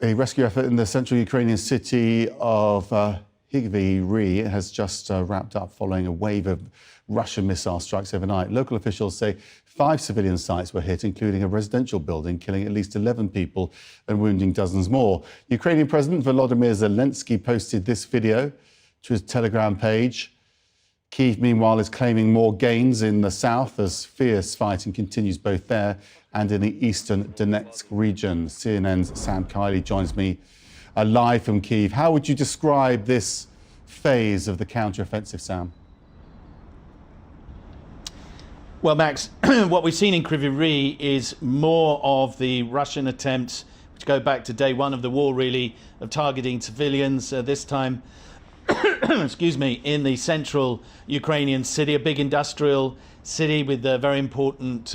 A rescue effort in the central Ukrainian city of Krievi has just wrapped up following a wave of Russian missile strikes overnight. Local officials say 5 civilian sites were hit, including a residential building, killing at least 11 people and wounding dozens more. Ukrainian President Volodymyr Zélenski posted this video to his Telegram page. Kyiv, meanwhile, is claiming more gains in the south as fierce fighting continues both there and in the eastern Donetsk region. CNN's Sam Kiley joins me live from Kyiv. How would you describe this phase of the counter-offensive, Sam? Well, Max, what we've seen in Krievi is more of the Russian attempts, which go back to day one of the war, really, of targeting civilians, this time, excuse me, in the central Ukrainian city, a big industrial city with a very important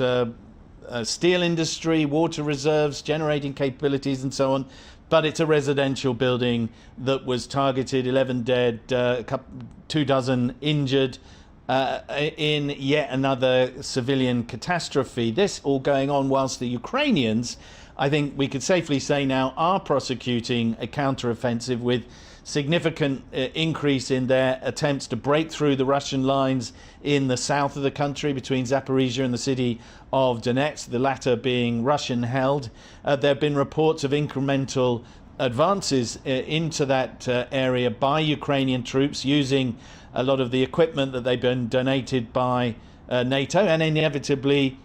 steel industry, water reserves, generating capabilities and so on. But it's a residential building that was targeted, 11 dead, 2 dozen injured, in yet another civilian catastrophe. This all going on whilst the Ukrainians, I think we could safely say now, are prosecuting a counter-offensive with significant increase in their attempts to break through the Russian lines in the south of the country between Zaporizhia and the city of Donetsk, the latter being Russian held. There have been reports of incremental advances into that area by Ukrainian troops using a lot of the equipment that they've been donated by NATO, and inevitably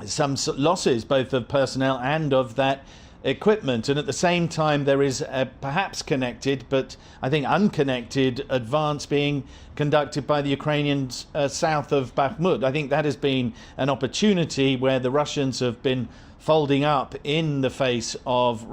some losses both of personnel and of that equipment. And at the same time, there is a perhaps connected, but I think unconnected, advance being conducted by the Ukrainians south of Bakhmut. I think that has been an opportunity where the Russians have been folding up in the face of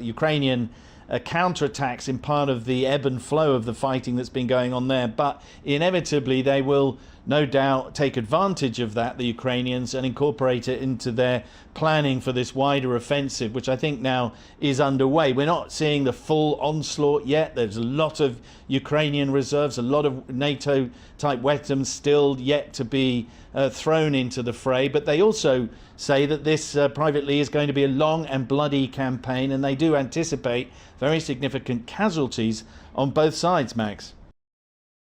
Ukrainian counterattacks in part of the ebb and flow of the fighting that's been going on there. But inevitably, they will no doubt take advantage of that, the Ukrainians, and incorporate it into their planning for this wider offensive, which I think now is underway. We're not seeing the full onslaught yet. There's a lot of Ukrainian reserves, a lot of NATO-type weapons still yet to be thrown into the fray. But they also say that this privately is going to be a long and bloody campaign, and they do anticipate very significant casualties on both sides, Max.